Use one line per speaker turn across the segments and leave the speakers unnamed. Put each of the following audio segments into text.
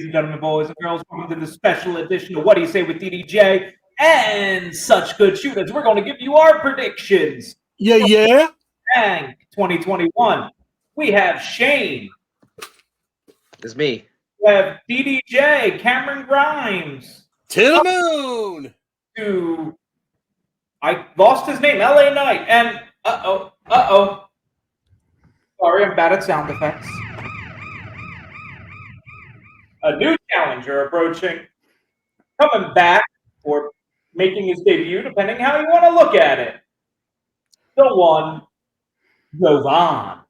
and gentlemen, boys and girls, welcome to the special edition of What Do You Say with DDJ and such good shooters. We're going to give you our predictions.
Yeah.
Bang 2021. We have Shane.
It's me.
We have DDJ, Cameron Grimes.
To the moon.
I lost his name, LA Knight. And sorry, I'm bad at sound effects. A new challenger approaching, coming back or making his debut, depending how you want to look at it. The one goes on.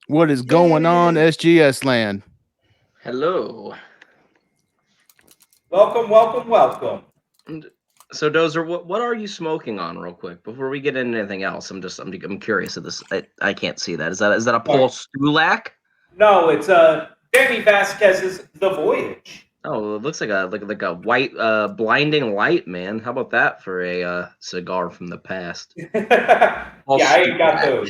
What is going on, SGS land?
Hello.
Welcome.
So Dozer, what are you smoking on, real quick, before we get into anything else? I'm curious of this. I can't see that. Is that a Paul Stulak?
No, it's Danny Vasquez's The Voyage.
Oh, it looks like a white blinding light, man. How about that for a cigar from the past?
Yeah, I ain't got those.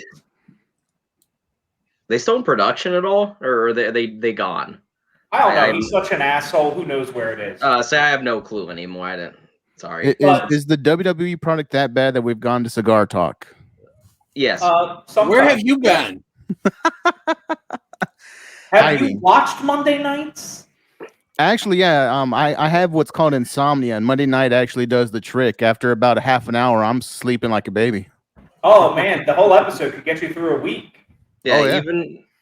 They still in production at all, or are they gone?
I don't know. He's such an asshole. Who knows where it is?
Say I have no clue anymore. I didn't. Sorry.
Is the WWE product that bad that we've gone to cigar talk?
Yes.
Where have you been?
Have you watched Monday nights?
Actually, yeah. I have what's called insomnia, and Monday night actually does the trick. After about a half an hour, I'm sleeping like a baby.
Oh man, the whole episode could get you through a week.
Yeah,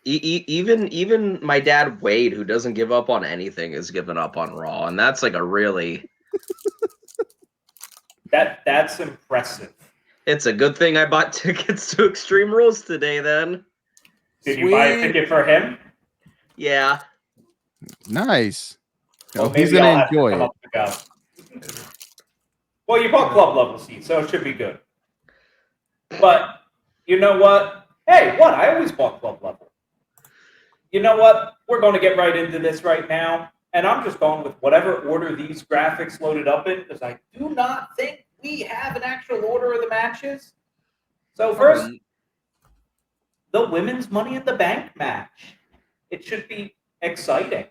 even my dad Wade, who doesn't give up on anything, is giving up on Raw, and that's like a really
that's impressive.
It's a good thing I bought tickets to Extreme Rules today. Then
did you buy a ticket for him?
Yeah.
Nice.
Well,
he's gonna enjoy it.
Well, you bought club level seats, so it should be good. But you know what? Hey, what? I always bought club level. You know what? We're going to get right into this right now. And I'm just going with whatever order these graphics loaded up in, because I do not think we have an actual order of the matches. So first, the women's Money in the Bank match. It should be exciting.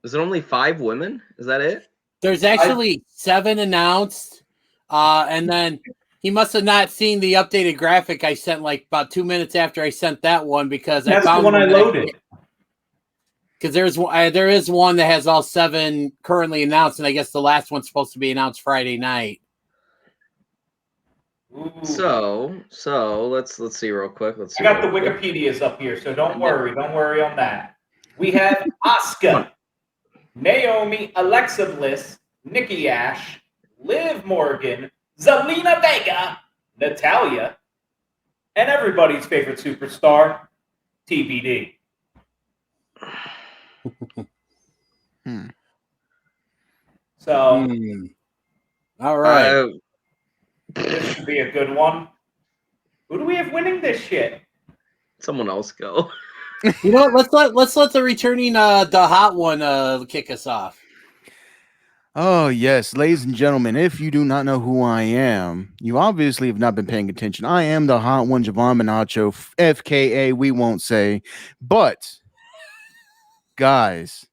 Is it only 5 women? Is that it?
There's actually 7 announced. And then he must have not seen the updated graphic I sent like about 2 minutes after I sent that one, because
that's the one I loaded.
Because there is one that has all 7 currently announced, and I guess the last one's supposed to be announced Friday night.
Ooh.
So let's see real quick.
I got the Wikipedias up here, so don't worry on that. We have Asuka, Naomi, Alexa Bliss, Nikki Ash, Liv Morgan, Zelina Vega, Natalya, and everybody's favorite superstar, TBD. So,
all right.
This should be a good one. Who do we have winning this shit?
Someone else go.
You know what? Let's let the returning the hot one kick us off.
Oh yes, ladies and gentlemen, if you do not know who I am, you obviously have not been paying attention. I am the hot one, Javon Manacho, FKA. We won't say, but guys,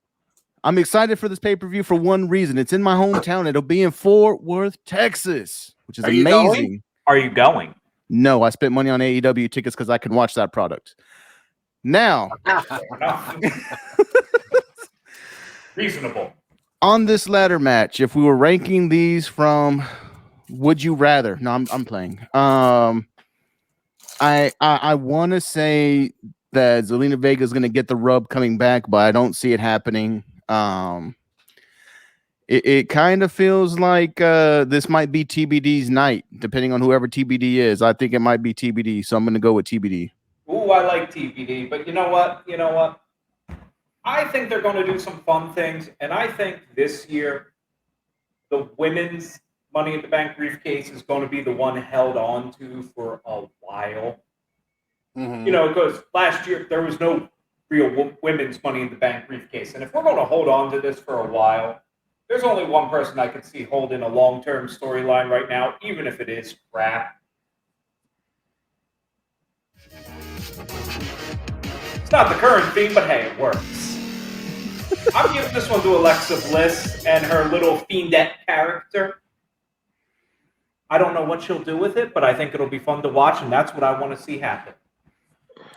I'm excited for this pay-per-view for one reason. It's in my hometown. It'll be in Fort Worth, Texas, which is amazing.
Are you going?
No, I spent money on AEW tickets because I can watch that product. Now,
reasonable.
On this ladder match, if we were ranking these from Would You Rather? No, I'm playing. I want to say that Zelina Vega is going to get the rub coming back, but I don't see it happening. It kind of feels like this might be TBD's night, depending on whoever TBD is. I think it might be TBD, so I'm going to go with TBD.
Ooh, I like TBD, but you know what? I think they're going to do some fun things, and I think this year the women's Money in the Bank briefcase is going to be the one held on to for a while. Mm-hmm. Because last year there was no real women's Money in the Bank briefcase, and if we're going to hold on to this for a while, there's only one person I can see holding a long-term storyline right now, even if it is crap. It's not the current theme, but hey, it works. I'm giving this one to Alexa Bliss and her little fiendette character. I don't know what she'll do with it, but I think it'll be fun to watch, and that's what I want to see happen.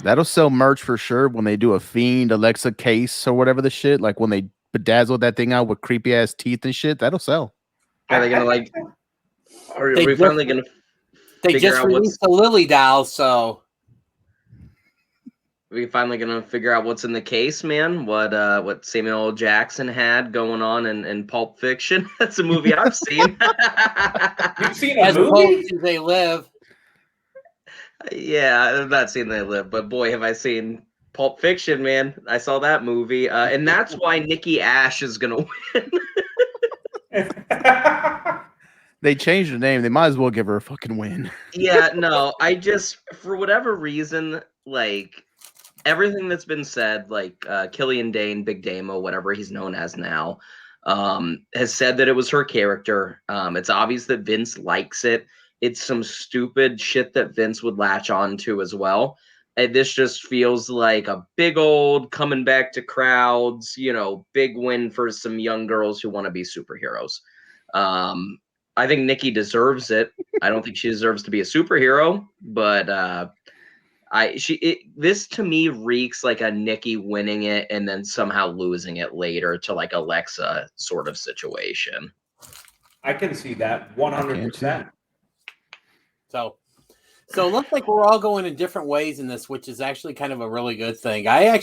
That'll sell merch for sure when they do a Fiend Alexa case or whatever the shit. Like when they bedazzle that thing out with creepy ass teeth and shit, that'll sell.
Are they gonna like? Are
They
we finally gonna?
They
figure
just
out what's-
released the Lily doll, so
Are we finally gonna figure out what's in the case, man? What Samuel L. Jackson had going on in Pulp Fiction? That's a movie I've seen.
You've seen a
as
movie?
opposed to They Live.
Yeah, I've not seen They Live, but boy, have I seen Pulp Fiction, man. I saw that movie, and that's why Nikki Ash is gonna win.
They changed the name. They might as well give her a fucking win.
Yeah, no, I just, for whatever reason, like, everything that's been said, like, Killian Dane, Big Damo, whatever he's known as now, has said that it was her character. It's obvious that Vince likes it. It's some stupid shit that Vince would latch on to as well. And this just feels like a big old coming back to crowds, big win for some young girls who want to be superheroes. I think Nikki deserves it. I don't think she deserves to be a superhero, but this to me reeks like a Nikki winning it and then somehow losing it later to like Alexa sort of situation.
I can see that 100%.
So it looks like we're all going in different ways in this, which is actually kind of a really good thing. I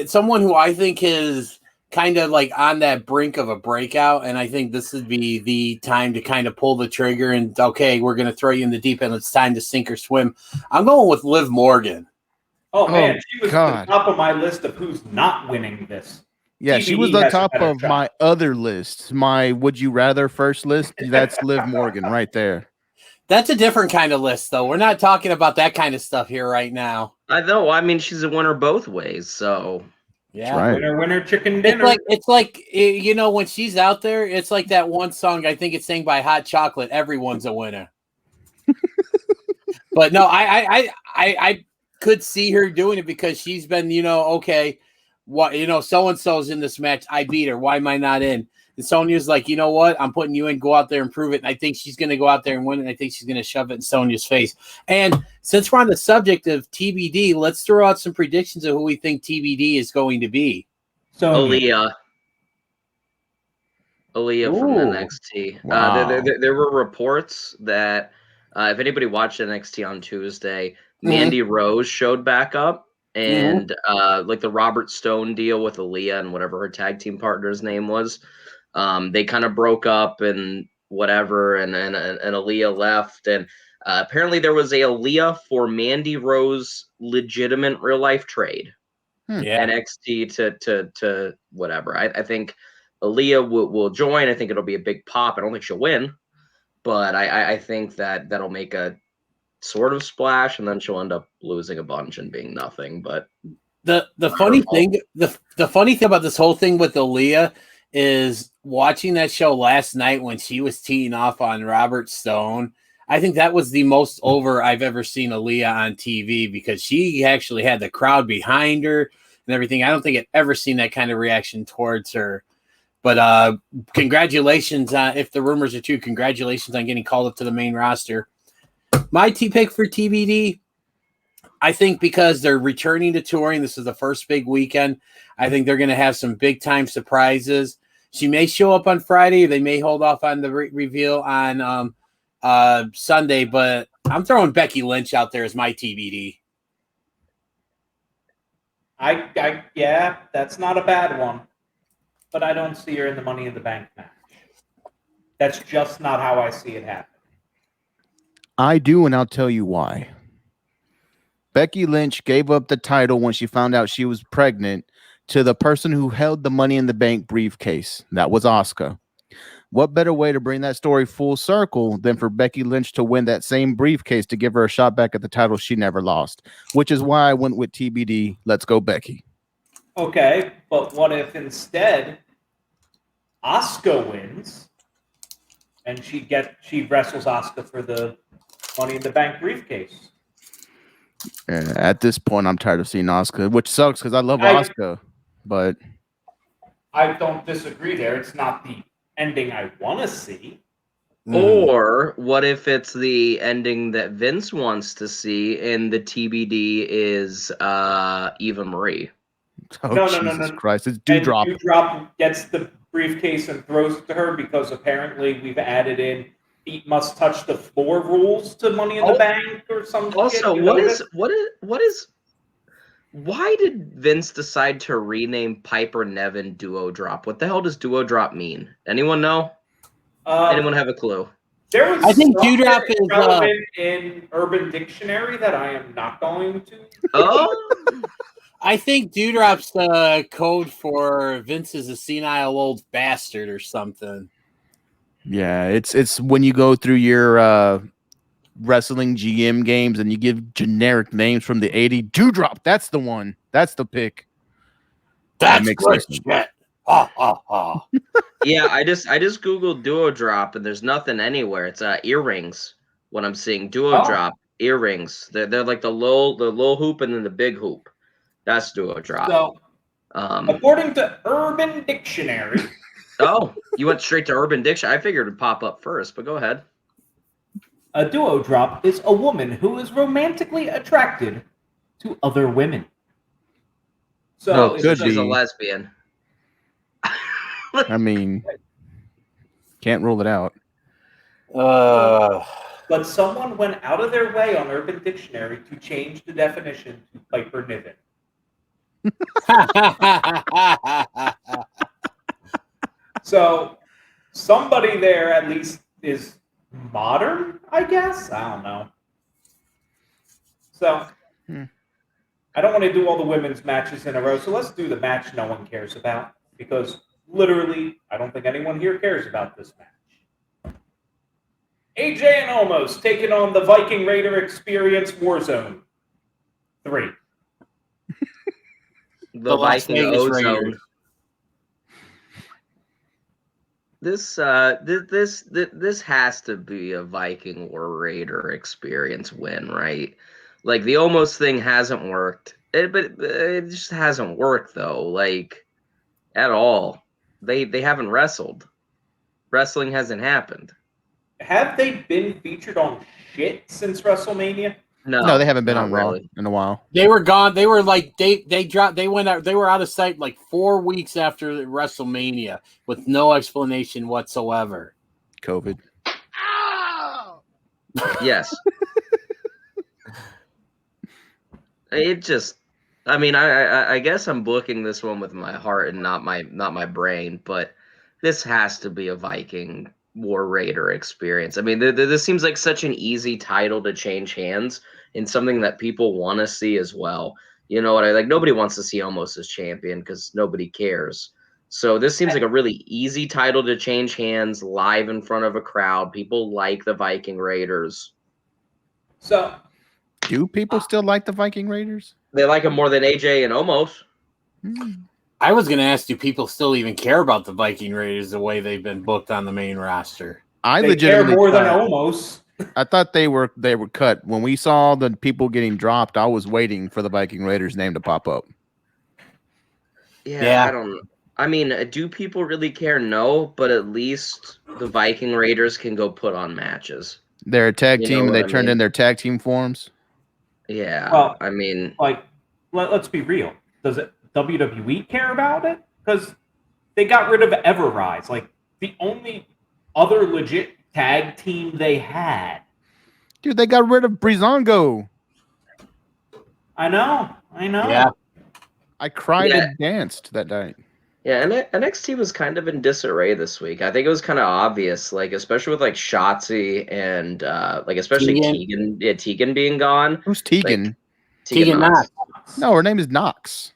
someone who I think is kind of like on that brink of a breakout, and I think this would be the time to kind of pull the trigger and, okay, we're going to throw you in the deep end. It's time to sink or swim. I'm going with Liv Morgan.
Oh man, she was
God.
at the top of my list of who's not winning this.
Yeah, she
TBD
was on
has a
top
better
of
shot.
my other list. My Would You Rather first list. That's Liv Morgan right there.
That's a different kind of list, though. We're not talking about that kind of stuff here right now.
I know. I mean, she's a winner both ways, so.
Yeah.
Right.
Winner, winner, chicken dinner.
It's like when she's out there, it's like that one song, I think it's sang by Hot Chocolate, Everyone's a Winner. But no, I could see her doing it because she's been, okay, what, so-and-so's in this match, I beat her, why am I not in? And Sonya's like, you know what, I'm putting you in, go out there and prove it. And I think she's going to go out there and win it. And I think she's going to shove it in Sonya's face. And since we're on the subject of TBD, let's throw out some predictions of who we think TBD is going to be.
Aaliyah from
Ooh.
NXT.
Wow.
There were reports that if anybody watched NXT on Tuesday, Mandy Rose showed back up, and like the Robert Stone deal with Aaliyah and whatever her tag team partner's name was, they kind of broke up and whatever, and Aaliyah left, and apparently there was a Aaliyah for Mandy Rose legitimate real life trade.
Yeah.
NXT to whatever. I think Aaliyah will join. I think it'll be a big pop. I don't think she'll win, but I think that'll make a sort of splash, and then she'll end up losing a bunch and being nothing. But
the funny thing, the funny thing about this whole thing with Aaliyah is watching that show last night when she was teeing off on Robert Stone. I think that was the most over I've ever seen Aaliyah on TV because she actually had the crowd behind her and everything. I don't think I've ever seen that kind of reaction towards her. But congratulations on, if the rumors are true, congratulations on getting called up to the main roster. My pick for TBD, I think because they're returning to touring, this is the first big weekend. I think they're going to have some big time surprises. She may show up on Friday. They may hold off on the reveal on Sunday, but I'm throwing Becky Lynch out there as my TBD.
Yeah, that's not a bad one, but I don't see her in the Money in the Bank match. That's just not how I see it happen.
I do, and I'll tell you why. Becky Lynch gave up the title when she found out she was pregnant to the person who held the Money in the Bank briefcase. That was Asuka. What better way to bring that story full circle than for Becky Lynch to win that same briefcase to give her a shot back at the title she never lost, which is why I went with TBD. Let's go, Becky.
Okay, but what if instead Asuka wins and she wrestles Asuka for the Money in the Bank briefcase?
At this point, I'm tired of seeing Asuka, which sucks because I love Asuka. but
I don't disagree there. It's not the ending I want to see.
Or what if it's the ending that Vince wants to see, and the TBD is Eva Marie?
oh
No,
Jesus
no.
Christ, it's
And
Dewdrop.
Dewdrop gets the briefcase and throws it to her because apparently we've added in feet must touch the floor rules to Money in the Bank or some shit.
Also,
You
what
notice?
is why did Vince decide to rename Piper Niven Duo Drop? What the hell does Duo Drop mean? Anyone know? Anyone have a clue?
There was
I think
something
Dewdrop is
relevant in Urban Dictionary that I am not going to.
Oh,
I think Dewdrop's the code for Vince is a senile old bastard or something.
Yeah, it's when you go through your wrestling GM games and you give generic names from the 80s. Dewdrop, that's the one. That's the pick.
That's
makes
good
sense.
shit. Ha ha ha.
yeah. I just Googled Duo Drop, and there's nothing anywhere. It's earrings. What I'm seeing, Duo Drop earrings. They're like the little hoop and then the big hoop. That's Duo Drop.
So, according to Urban Dictionary.
Oh, you went straight to Urban Dictionary. I figured it'd pop up first, but go ahead.
A duo drop is a woman who is romantically attracted to other women. So
She's a lesbian.
I mean, can't rule it out.
But someone went out of their way on Urban Dictionary to change the definition to Piper Niven. So somebody there at least is modern, I guess. I don't know. So I don't want to do all the women's matches in a row. So let's do the match no one cares about, because literally I don't think anyone here cares about this match. AJ and Omos taking on the Viking Raider Experience Warzone 3.
The Viking
Vegas
Ozone.
Raiders.
This has to be a Viking or Raider Experience win, right? Like the Omos thing hasn't worked, but it just hasn't worked though, like at all. They haven't wrestled. Wrestling hasn't happened.
Have they been featured on shit since WrestleMania?
No, they haven't been on Raw
really
in a while.
They were gone. They were like they dropped. They went out. They were out of sight like 4 weeks after WrestleMania with no explanation whatsoever.
COVID.
Yes. It just, I mean, I guess I'm booking this one with my heart and not my brain, but this has to be a Viking War Raider Experience. I mean, this seems like such an easy title to change hands and something that people want to see as well. You know what I like? Nobody wants to see Omos as champion because nobody cares. So this seems like a really easy title to change hands live in front of a crowd. People like the Viking Raiders.
So,
do people still like the Viking Raiders?
They like them more than AJ and Omos.
I was going to ask, do people still even care about the Viking Raiders the way they've been booked on the main roster?
I
they
legitimately
care more than
thought-
Omos.
I thought they were cut. When we saw the people getting dropped, I was waiting for the Viking Raiders name to pop up.
Yeah. I don't know. I mean, do people really care? No, but at least the Viking Raiders can go put on matches.
They're a tag team, and they turned in their tag team forms.
Yeah,
Well,
I mean,
like, let's be real. Does WWE care about it? Because they got rid of Everrise, like the only other legit tag team they had.
Dude, they got rid of Breezango.
I know.
Yeah.
I cried and danced that night.
yeah, and NXT was kind of in disarray this week. I think it was kind of obvious, like especially with like Shotzi and like especially Tegan. Yeah, Tegan being gone.
Who's Tegan?
Like,
Tegan Knox.
No, her name is Knox.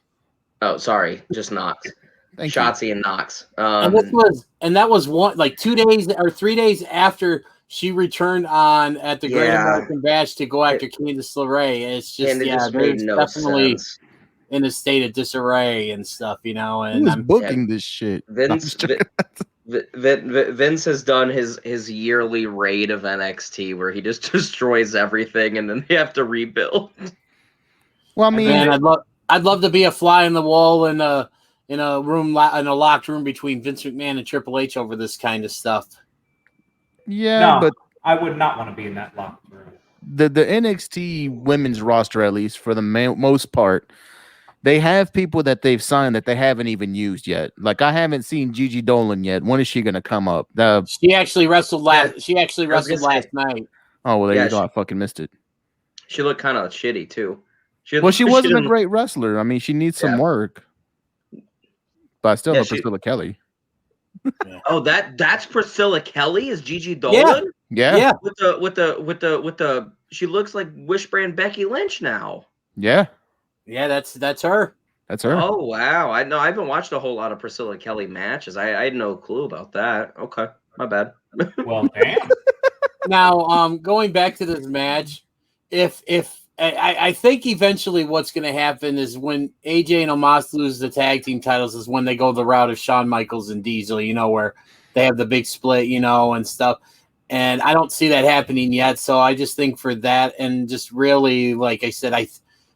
Oh, sorry, just Knox. Shotzi and Knox.
And that was 2 days or 3 days after she returned on at the Great American Bash to go after Candice LeRae. It's just
made no
definitely
sense.
in a state of disarray and stuff, you know. And
who's booking this shit?
Vince has done his yearly raid of NXT where he just destroys everything and then they have to rebuild.
Well, I mean,
I'd love to be a fly on the wall in in a locked room between Vince McMahon and Triple H over this kind of stuff.
Yeah,
No,
but
I would not want to be in that locked room.
the NXT women's roster, at least for the most part, they have people that they've signed that they haven't even used yet. Like I haven't seen Gigi Dolan yet. When is she going to come up?
She actually wrestled last. She actually
I was
wrestled
gonna
last
say-
night.
Oh well, there
Yeah,
you go. I fucking missed it.
She looked kind of shitty too.
She wasn't a
didn't-
great wrestler. I mean, she needs some
Yeah.
work. But I still
Yeah,
love Priscilla Kelly.
Oh, that's Priscilla Kelly is Gigi Dolan.
Yeah.
With the she looks like Wishbrand Becky Lynch now.
Yeah.
Yeah, that's her.
That's her.
Oh wow, I haven't watched a whole lot of Priscilla Kelly matches. I had no clue about that. Okay, my bad.
Well, damn.
Now, going back to this match, if I think eventually what's going to happen is when AJ and Omos lose the tag team titles is when they go the route of Shawn Michaels and Diesel, where they have the big split, and stuff. And I don't see that happening yet. So I just think for that and just really, like I said,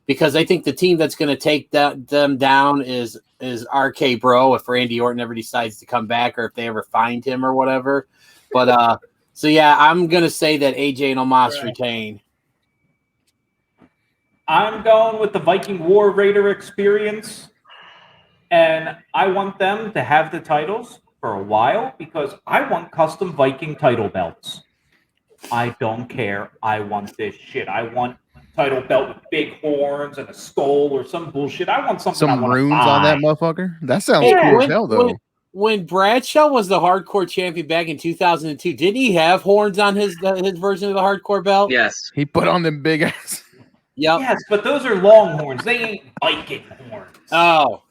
because I think the team that's going to take them down is RK Bro if Randy Orton ever decides to come back or if they ever find him or whatever. But so yeah, I'm going to say that AJ and Omos retain.
I'm going with the Viking War Raider experience, and I want them to have the titles for a while because I want custom Viking title belts. I don't care. I want this shit. I want title belt with big horns and a skull or some bullshit. I want something.
Some runes on that motherfucker. That sounds
Yeah.
cool as hell, though.
When Bradshaw was the hardcore champion back in 2002, didn't he have horns on his version of the hardcore belt?
Yes.
He put on them big ass.
Yep.
Yes, but those are long horns. They ain't Viking horns.
Oh.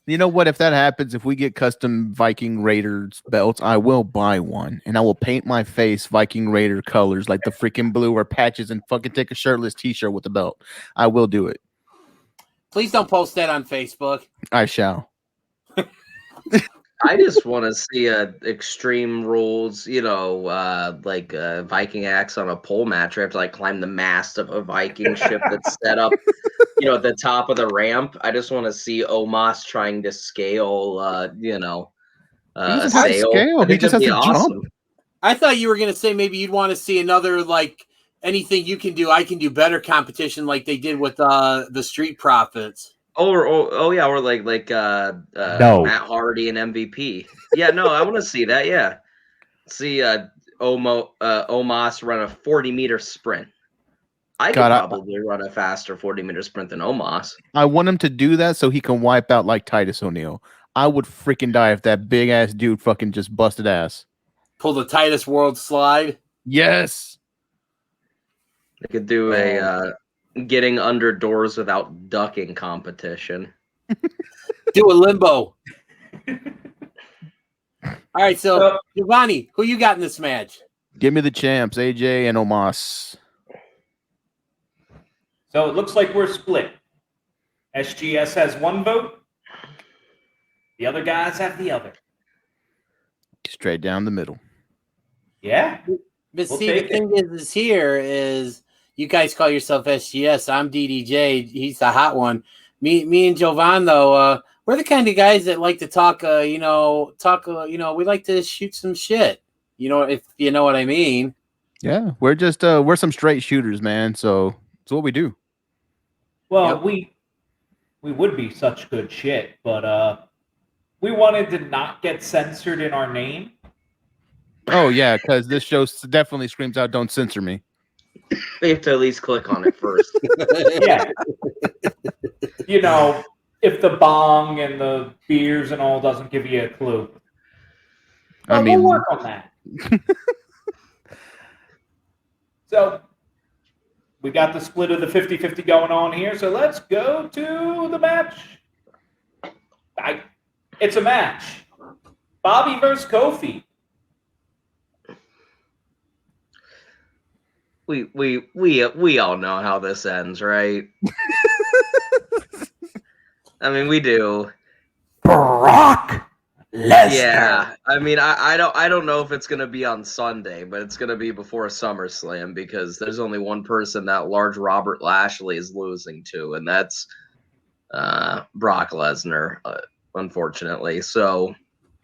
You know what? If that happens, if we get custom Viking Raiders belts, I will buy one and I will paint my face Viking Raider colors like the freaking blue or patches and fucking take a shirtless t-shirt with the belt. I will do it.
Please don't post that on Facebook.
I shall.
I just want to see Extreme Rules, like Viking acts on a pole match. We have to like climb the mast of a Viking ship that's set up, at the top of the ramp. I just want to see Omos trying to scale,
He doesn't
a
have to
sail.
scale.
I
He
think
just
that'd
has
be
to
awesome.
jump.
I thought you were going to say maybe you'd want to see another, like, anything you can do, I can do better competition like they did with the Street Profits.
Oh yeah, or like
No.
Matt Hardy and MVP. Yeah, no, I want to see that. Yeah, see Omos run a 40-meter sprint. I could probably run a faster 40-meter sprint than Omos.
I want him to do that so he can wipe out like Titus O'Neil. I would freaking die if that big ass dude fucking just busted ass.
Pull the Titus World Slide.
Yes.
I could do a getting under doors without ducking competition.
Do a limbo. All right, so Giovanni, who you got in this match?
Give me the champs, AJ and Omos.
So it looks like we're split. SGS has one vote. The other guys have the other.
Straight down the middle.
Yeah.
But
We'll
see, the
take
thing is here is you guys call yourself SGS. I'm DDJ. He's the hot one. Me and Jovan, though, we're the kind of guys that like to talk, we like to shoot some shit, if you know what I mean.
Yeah, we're just, we're some straight shooters, man. So it's what we do.
Well, we would be such good shit, but we wanted to not get censored in our name.
Oh, yeah, because this show definitely screams out, don't censor me.
They have to at least click on it first.
Yeah. If the bong and the beers and all doesn't give you a clue.
I mean,
we'll work on that. So, we got the split of the 50-50 going on here, so let's go to the match. It's a match. Bobby versus Kofi.
We all know how this ends, right? I mean, we do.
Brock Lesnar.
Yeah, I mean, I don't know if it's gonna be on Sunday, but it's gonna be before SummerSlam because there's only one person that large Robert Lashley is losing to, and that's Brock Lesnar, unfortunately. So,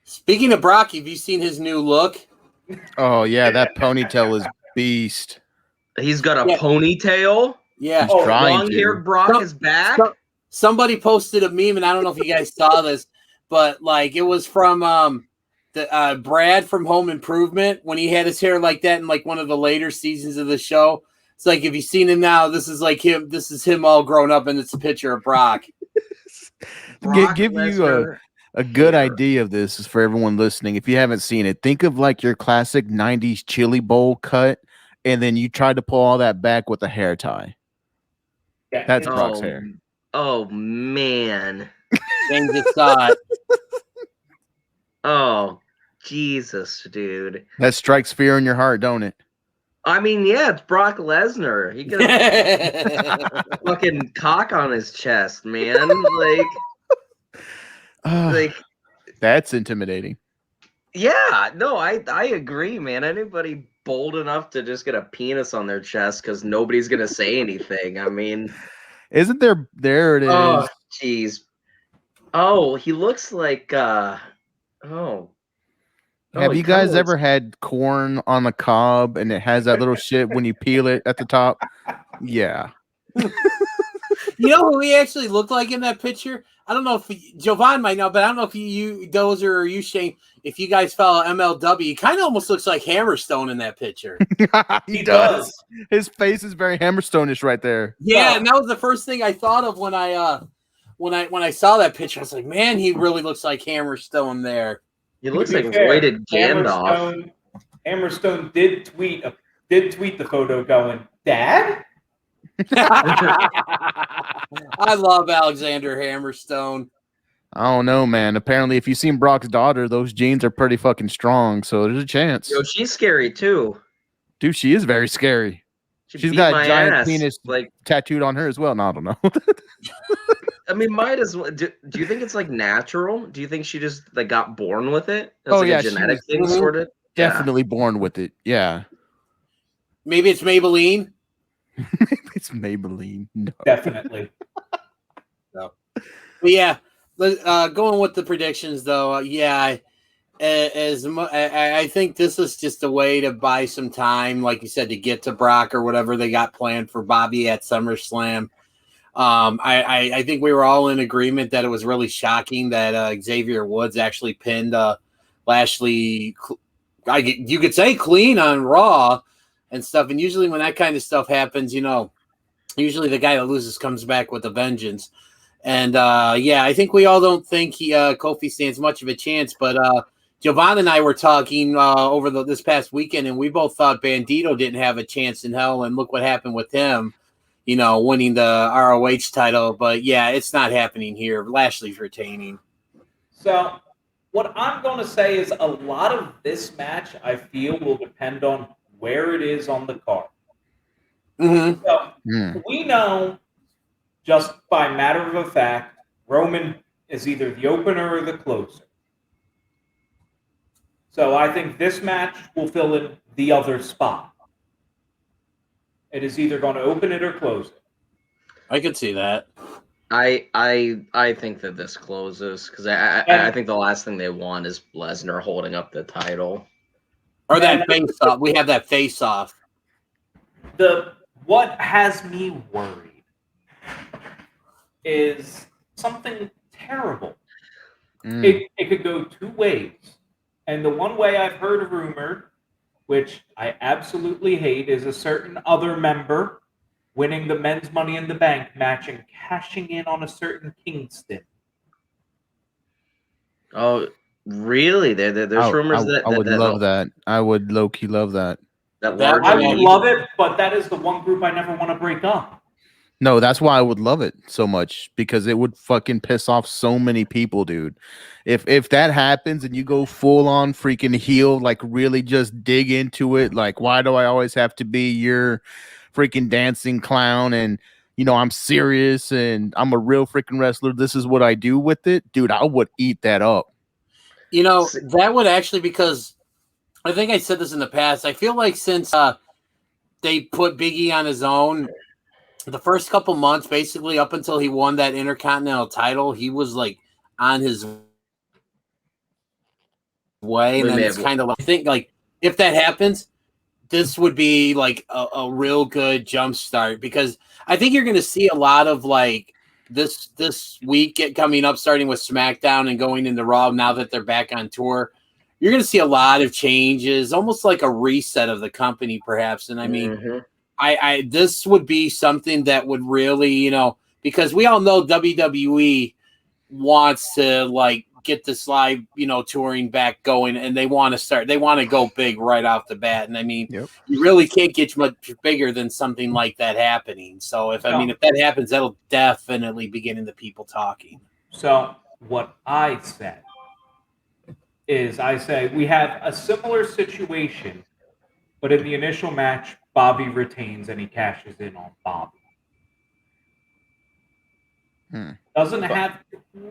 Speaking of Brock, have you seen his new look?
Oh yeah, that ponytail is beast.
he's got a
Yeah.
ponytail.
Yeah.
He's trying
Long-haired
to.
Brock
So-
is back.
Somebody posted a meme, and I don't know if you guys saw this, but like it was from the Brad from Home Improvement when he had his hair like that in like one of the later seasons of the show. It's like if you've seen him now, this is like him. This is him all grown up, and it's a picture of Brock.
Brock
Give you
Lesnar.
a good
hair.
idea of this is for everyone listening. If you haven't seen it, think of like your classic 90s chili bowl cut, and then you try to pull all that back with a hair tie.
Yeah,
That's
it's-
Brock's hair.
Oh man.
And just saw it.
Oh Jesus, dude.
That strikes fear in your heart, don't it?
I mean, yeah, it's Brock Lesnar. He got a fucking cock on his chest, man. Like,
That's intimidating.
yeah, no, I agree, man. Anybody bold enough to just get a penis on their chest because nobody's gonna say anything. I mean,
Isn't there it is.
oh, jeez. Oh, he looks like
Have
he
you guys
kinda
ever had corn on the cob and it has that little shit when you peel it at the top? Yeah.
You know who he actually looked like in that picture? I don't know if Jovan might know, but I don't know if you Dozer or you Shane, if you guys follow MLW, he kind of almost looks like Hammerstone in that picture.
he does. His face is very Hammerstone-ish right there.
Yeah, and that was the first thing I thought of when I saw that picture. I was like, man, he really looks like Hammerstone there.
He looks
To
like
be fair,
voided Gandalf.
Hammerstone did tweet the photo going, "Dad."
I love Alexander Hammerstone.
I don't know, man. Apparently, if you've seen Brock's daughter, those genes are pretty fucking strong, so there's a chance.
Yo, she's scary too.
Dude, she is very scary. She's
beat
got a
my
giant
ass.
penis
Like,
tattooed on her as well. No, I don't know.
I mean, might as well. Do you think it's like natural? Do you think she just like got born with it? It's
Oh,
like
yeah,
a
she
genetic
was-
thing,
Mhm.
sort of.
Definitely born with it. Yeah.
Maybe it's Maybelline.
It's Maybelline. No.
Definitely.
But yeah, going with the predictions though. I think this is just a way to buy some time, like you said, to get to Brock or whatever they got planned for Bobby at SummerSlam. I think we were all in agreement that it was really shocking that Xavier Woods actually pinned Lashley. You could say clean on Raw and stuff. And usually when that kind of stuff happens, usually the guy that loses comes back with a vengeance. And I think we all don't think Kofi stands much of a chance. But Jovan and I were talking over this past weekend, and we both thought Bandito didn't have a chance in hell. And look what happened with him, winning the ROH title. But yeah, it's not happening here. Lashley's retaining.
So what I'm going to say is a lot of this match, I feel, will depend on where it is on the card.
Mm-hmm.
So we know, just by matter of a fact, Roman is either the opener or the closer. So I think this match will fill in the other spot. It is either going to open it or close it.
I could see that.
I think that this closes because I think the last thing they want is Lesnar holding up the title.
Or that face off. We have that face off.
What has me worried is something terrible. It could go two ways. And the one way I've heard rumored, which I absolutely hate, is a certain other member winning the men's Money in the Bank match and cashing in on a certain Kingston.
Oh, really? There's rumors that
I would love that. I would low-key love that.
That
That-
large
I
Yeah,
would
you-
love it, but that is the one group I never want to break up.
No, that's why I would love it so much, because it would fucking piss off so many people, dude. If that happens and you go full on freaking heel, like really just dig into it, like why do I always have to be your freaking dancing clown? And I'm serious and I'm a real freaking wrestler. This is what I do with it, dude. I would eat that up.
That would actually, because I think I said this in the past. I feel like since they put Big E on his own, the first couple months, basically up until he won that Intercontinental title, he was like on his way, and
We
then
may
it's
have-
kind of like, I think like if that happens, this would be like a real good jump start, because I think you're going to see a lot of like this week coming up, starting with SmackDown and going into Raw now that they're back on tour. You're going to see a lot of changes, almost like a reset of the company, perhaps. And I mean,
Mhm.
I this would be something that would really, because we all know WWE wants to like get this live, touring back going, and they want to go big right off the bat. And I mean,
Yep.
you really can't get much bigger than something like that happening. So if that happens, that'll definitely be getting the people talking.
So what I said is, I say we have a similar situation, but in the initial match, Bobby retains and he cashes in on Bobby. Doesn't have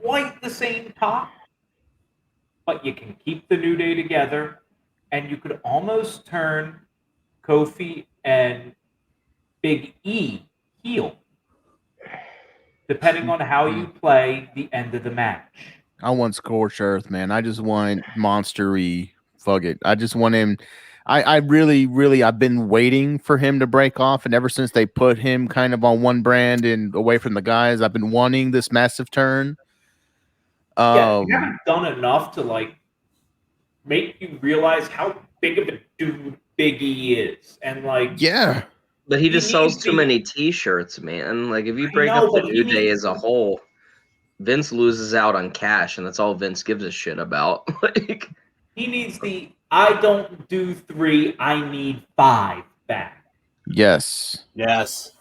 quite the same top, but you can keep the New Day together, and you could almost turn Kofi and Big E heel, depending on how you play the end of the match.
I want Scorched Earth, man. I just want Monster-y. Fuck it. I just want him. I really, I've been waiting for him to break off, and ever since they put him kind of on one brand and away from the guys, I've been wanting this massive turn.
Yeah, you haven't done enough to like make you realize how big of a dude Big E is, and like,
yeah,
But he
He
just sells
needs
too
the-
many T-shirts, man. Like if you
I
break
know,
up the
but he
New Day
needs-
as a whole, Vince loses out on cash, and that's all Vince gives a shit about. Like,
he needs the "I don't do 3, I need 5" back.
yes,
Yes.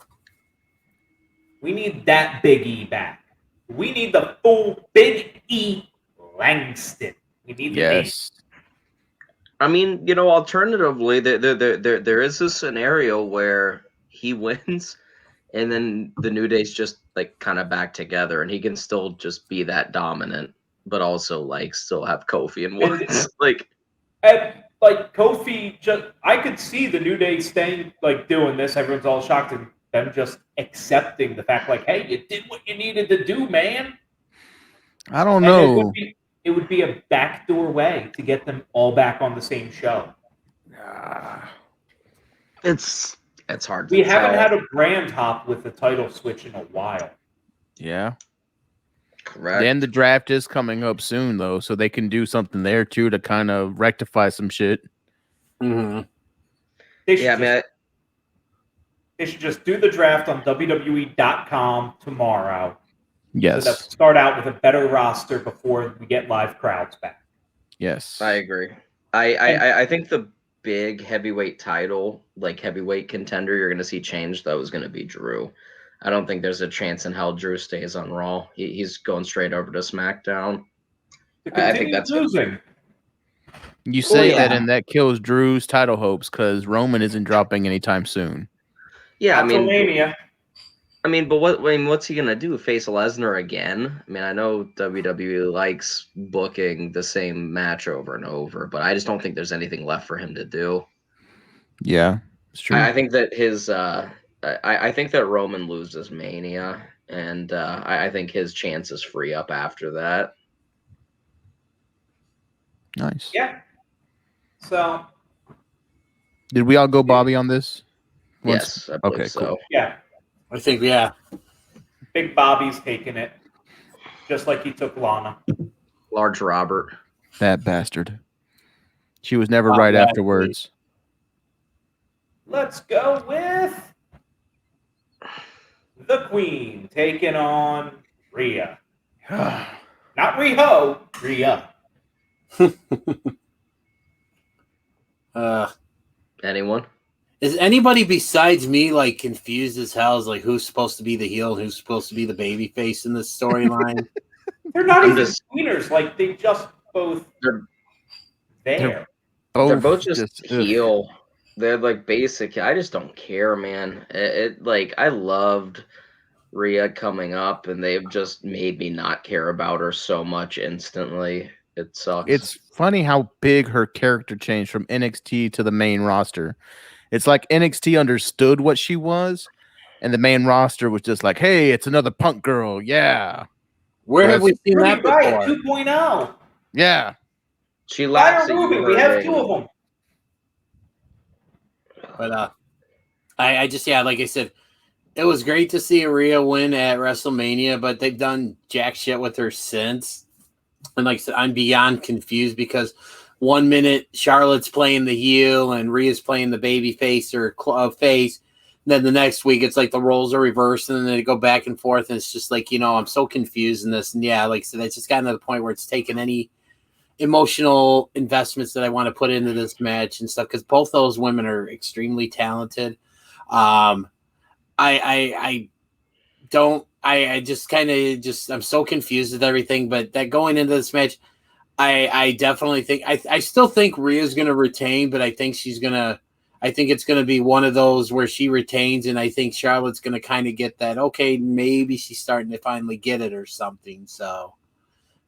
We need that Big E back. We need the full Big E Langston. We need the name.
yes.
I mean, alternatively, there is a scenario where he wins, and then the New Day's just like kind of back together, and he can still just be that dominant, but also like still have Kofi and Woods. Like,
And like Kofi, I could see the New Day staying like doing this. Everyone's all shocked, and them just accepting the fact, like, "Hey, you did what you needed to do, man."
I don't
And
know.
it would be a backdoor way to get them all back on the same show.
it's hard to
We
tell.
haven't had a brand hop with the title switch in a while.
Yeah.
Correct.
Then the draft is coming up soon, though, so they can do something there too to kind of rectify some shit.
Mm-hmm.
They should
Yeah, I mean,
they should just do the draft on WWE.com tomorrow. So that
Yes,
we start out with a better roster before we get live crowds back.
yes.
I agree. I think the big heavyweight title, like heavyweight contender, you're going to see change, though, is going to be Drew. I don't think there's a chance in hell Drew stays on Raw. He's going straight over to SmackDown.
To
I think
continue
that's
losing.
You say that,
yeah.
and that kills Drew's title hopes because Roman isn't dropping anytime soon.
Yeah, I mean,
WrestleMania.
but what's he gonna do? Face Lesnar again? I mean, I know WWE likes booking the same match over and over, but I just don't think there's anything left for him to do.
Yeah, it's true.
I think that I think that Roman loses Mania, and I think his chances free up after that.
Nice.
Yeah. So,
Did we all go Bobby on this?
Yes, I believe
Okay,
so.
cool.
yeah,
I think, yeah.
Big Bobby's taking it, just like he took Lana.
Large Robert.
That bastard. She was never
Wow,
right
Lashley.
afterwards.
Let's go with the Queen taking on Rhea. Not Riho, Rhea.
Anyone?
Is anybody besides me like confused as hell as like who's supposed to be the heel and who's supposed to be the baby face in this storyline?
They're not
I'm
even
just-
tweeners. Like, they just both
They're-
there.
They're both just
ugh.
heel. They're like basic. I just don't care, man. It like I loved Rhea coming up, and they've just made me not care about her so much instantly. It sucks.
It's funny how big her character changed from NXT to the main roster. It's like NXT understood what she was, and the main roster was just like, hey, it's another Punk girl. Yeah.
Where have we seen that
Ruby
before?
Riott 2.0.
Yeah.
She laughs
Fire
at
Ruby.
you.
We
her
have
name.
2 of them.
But I just like I said, it was great to see Rhea win at WrestleMania, but they've done jack shit with her since. And like I said, I'm beyond confused because 1 minute Charlotte's playing the heel and Rhea's playing the baby face or face. And then the next week it's like the roles are reversed and then they go back and forth. And it's just like, I'm so confused in this. And yeah, like I said, it's just gotten to the point where it's taken any emotional investments that I want to put into this match and stuff, because both those women are extremely talented. I just kind of I'm so confused with everything, but that going into this match, I definitely think I still think Rhea's going to retain, but I think it's going to be one of those where she retains, and I think Charlotte's going to kind of get that, okay, maybe she's starting to finally get it or something. So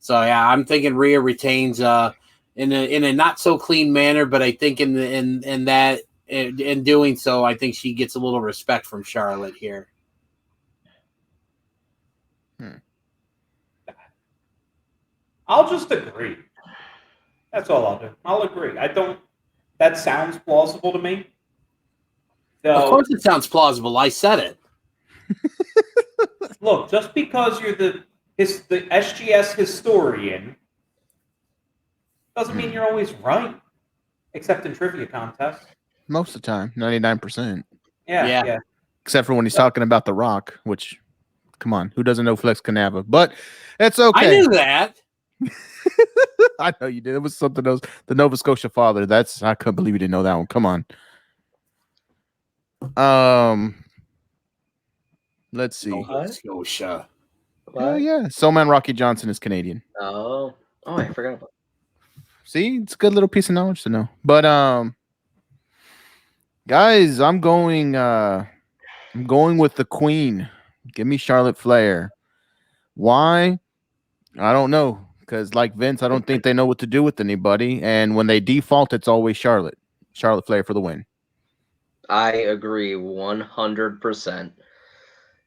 yeah, I'm thinking Rhea retains in a not so clean manner, but I think in doing so, I think she gets a little respect from Charlotte here.
I'll just agree. That's all I'll do. I'll agree. That sounds plausible to me. So,
of course it sounds plausible. I said it.
Look, just because you're the SGS historian doesn't mean you're always right, except in trivia contests.
Most of the time, 99%.
Yeah.
Except for when he's talking about The Rock, which, come on, who doesn't know Flex Canava? But it's okay.
I knew that.
I know you did. It was something else. The Nova Scotia father. I couldn't believe you didn't know that one. Come on. Let's see.
Nova Scotia.
Oh yeah. Soulman Rocky Johnson is Canadian.
Oh, I forgot about.
See, it's a good little piece of knowledge to know. But guys, I'm going with the Queen. Give me Charlotte Flair. Why? I don't know. Because like Vince, I don't think they know what to do with anybody. And when they default, it's always Charlotte. Charlotte Flair for the win.
I agree 100%.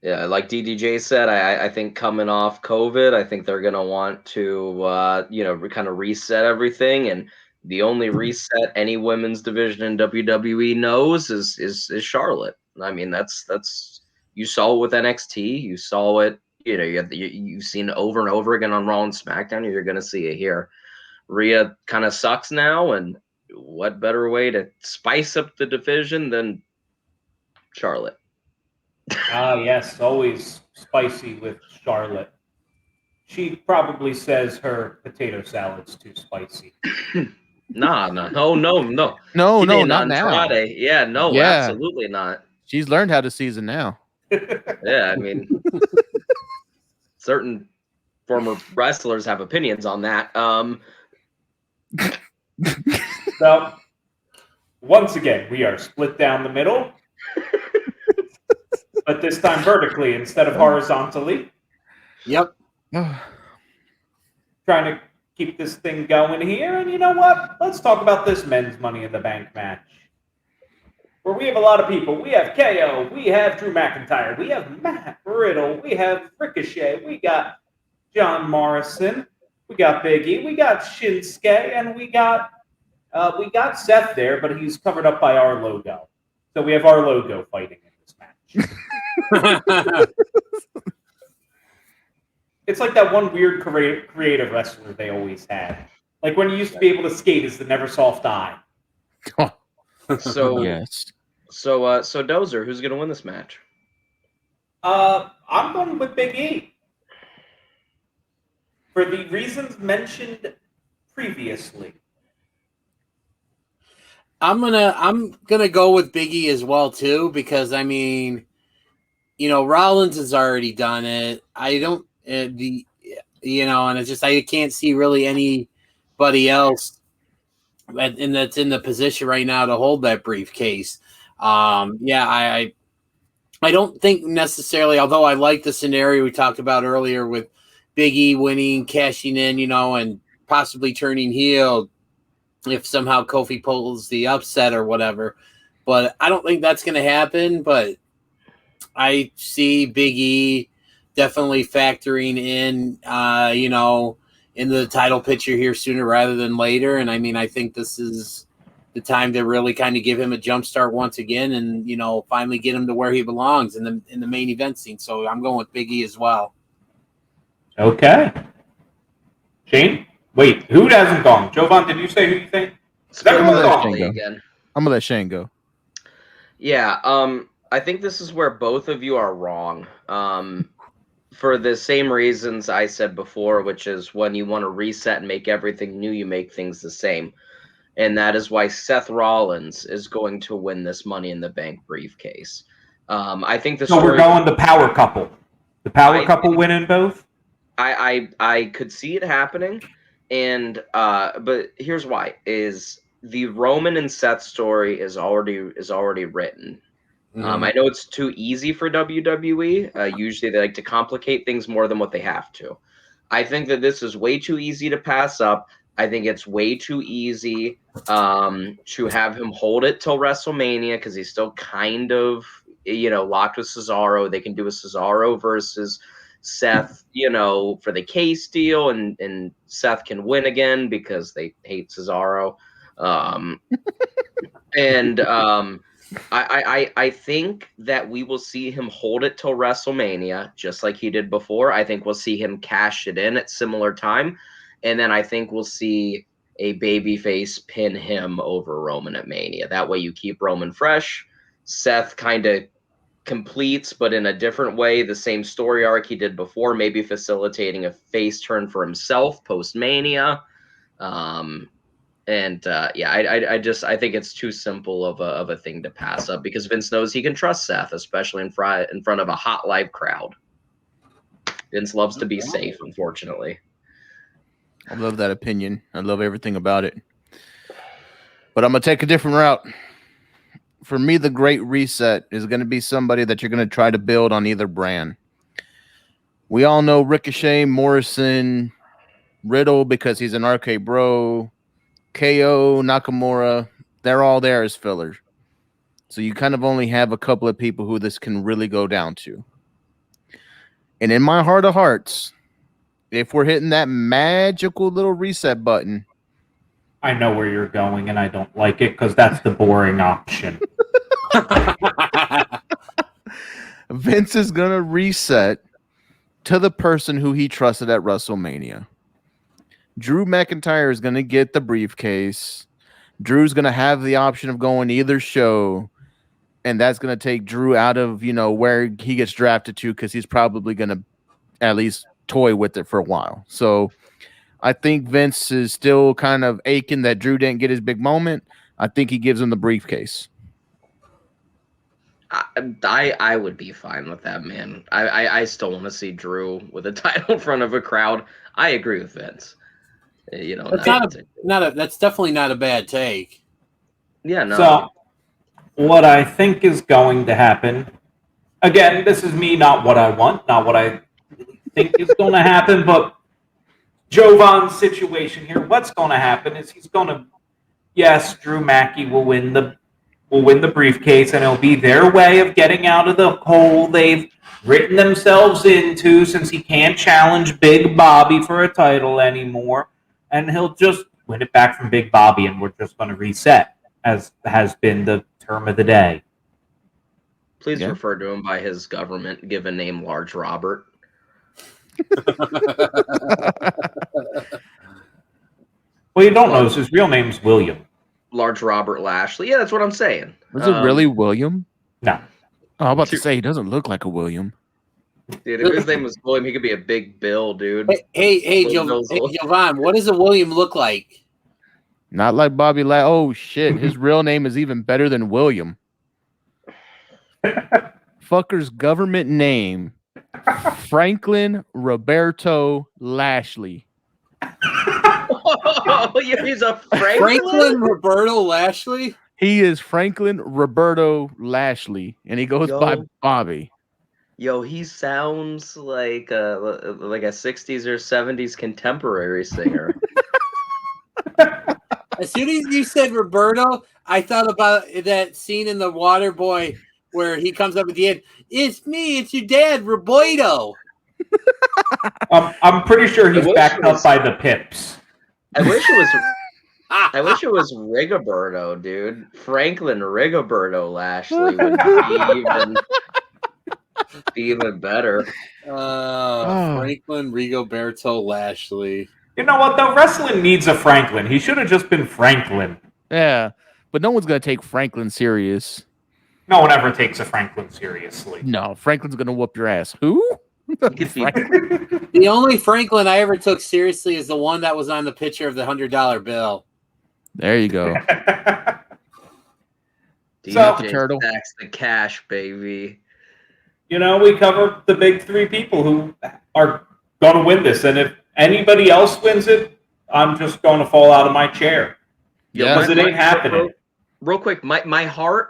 Yeah, like DDJ said, I think coming off COVID, I think they're gonna want to kind of reset everything, and the only reset any women's division in WWE knows is Charlotte. I mean, that's you saw it with NXT, you saw it, you've seen it over and over again on Raw and SmackDown. You're gonna see it here. Rhea kind of sucks now, and what better way to spice up the division than Charlotte?
Yes, always spicy with Charlotte. She probably says her potato salad's too spicy.
No,
not
now.
now.
Yeah, no,
Yeah.
absolutely not.
She's learned how to season now.
Yeah, I mean, certain former wrestlers have opinions on that.
So, once again, we are split down the middle, but this time vertically instead of horizontally.
Yep.
Trying to keep this thing going here. And you know what? Let's talk about this men's Money in the Bank match, where we have a lot of people. We have KO. We have Drew McIntyre. We have Matt Riddle. We have Ricochet. We got John Morrison. We got Big E. We got Shinsuke. And we got Seth there, but he's covered up by our logo. So we have our logo fighting in this match. It's like that one weird creative wrestler they always had. Like when you used to be able to skate as the Neversoft Eye.
So
yes.
So Dozer, who's gonna win this match?
I'm going with Big E. For the reasons mentioned previously.
I'm gonna go with Big E as well too, because I mean, Rollins has already done it. I don't and it's just I can't see really anybody else and that's in the position right now to hold that briefcase. I don't think necessarily, although I like the scenario we talked about earlier with Big E winning, cashing in, and possibly turning heel if somehow Kofi pulls the upset or whatever. But I don't think that's going to happen. But I see Big E definitely factoring in, in the title picture here sooner rather than later. And I mean, I think this is the time to really kind of give him a jump start once again and, finally get him to where he belongs in the main event scene. So I'm going with Big E as well.
Okay. Shane? Wait, who hasn't gone? Jovan, did you say who you think?
I'm gonna let
Shane
Shane go.
again.
I'm gonna let Shane go.
Yeah, I think this is where both of you are wrong. For the same reasons I said before, which is when you want to reset and make everything new, you make things the same. And that is why Seth Rollins is going to win this Money in the Bank briefcase. I think the
So we're going the power couple. The power couple winning both?
I could see it happening, and but here's why: is the Roman and Seth story is already written. I know it's too easy for WWE. Usually they like to complicate things more than what they have to. I think that this is way too easy to pass up. I think it's way too easy to have him hold it till WrestleMania because he's still kind of locked with Cesaro. They can do a Cesaro versus Seth, for the case deal, and Seth can win again because they hate Cesaro. I think that we will see him hold it till WrestleMania, just like he did before. I think we'll see him cash it in at similar time, and then I think we'll see a babyface pin him over Roman at Mania. That way, you keep Roman fresh. Seth kind of completes, but in a different way, the same story arc he did before, maybe facilitating a face turn for himself post Mania. I think it's too simple of a thing to pass up because Vince knows he can trust Seth, especially in front of a hot live crowd. Vince loves to be safe, unfortunately.
I love that opinion. I love everything about it. But I'm gonna take a different route. For me, the great reset is going to be somebody that you're going to try to build on either brand. We all know Ricochet, Morrison, Riddle because he's an RK Bro, KO, Nakamura. They're all there as fillers. So you kind of only have a couple of people who this can really go down to. And in my heart of hearts, if we're hitting that magical little reset button,
I know where you're going, and I don't like it because that's the boring option.
Vince is going to reset to the person who he trusted at WrestleMania. Drew McIntyre is going to get the briefcase. Drew's going to have the option of going to either show, and that's going to take Drew out of, where he gets drafted to because he's probably going to at least toy with it for a while. So I think Vince is still kind of aching that Drew didn't get his big moment. I think he gives him the briefcase.
I would be fine with that, man. I still want to see Drew with a title in front of a crowd. I agree with Vince.
That's definitely not a bad take.
Yeah, no.
So what I think is going to happen, again, this is me, not what I want, not what I think is going to happen, but Jovan's situation here, what's going to happen is yes, Drew Mackey will win the briefcase, and it'll be their way of getting out of the hole they've written themselves into since he can't challenge Big Bobby for a title anymore, and he'll just win it back from Big Bobby, and we're just going to reset, as has been the term of the day.
Please refer to him by his government-given name, Large Robert.
Well, you don't know, his real name's William.
Large Robert Lashley. Yeah, that's what I'm saying.
Was it really William?
No.
Oh, I'm about to say he doesn't look like a William.
Dude, if his name was William, he could be a big Bill, dude.
Hey, Jovan, what does a William look like?
Not like Bobby Oh, shit. His real name is even better than William. Fucker's government name, Franklin Roberto Lashley.
Oh, he's a
Franklin Roberto Lashley?
He is Franklin Roberto Lashley, and he goes by Bobby.
Yo, he sounds like a 60s or 70s contemporary singer.
As soon as you said Roberto, I thought about that scene in The Waterboy where he comes up at the end. It's me. It's your dad, Roboito.
I'm pretty sure he's
I wish
backed
it was-
up by the Pips.
I wish it was Rigoberto, dude. Franklin Rigoberto Lashley would be even better.
Franklin Rigoberto Lashley.
You know what, though? Wrestling needs a Franklin. He should have just been Franklin.
Yeah, but no one's gonna take Franklin serious.
No one ever takes a Franklin seriously.
No, Franklin's gonna whoop your ass. Who?
He could be
The only Franklin I ever took seriously is the one that was on the picture of the $100 bill.
There you go.
DJ
Turtle.
Stacks the cash, baby.
You know, we covered the big three people who are going to win this. And if anybody else wins it, I'm just going to fall out of my chair.
Yeah.
Because it ain't happening.
Real quick, my hope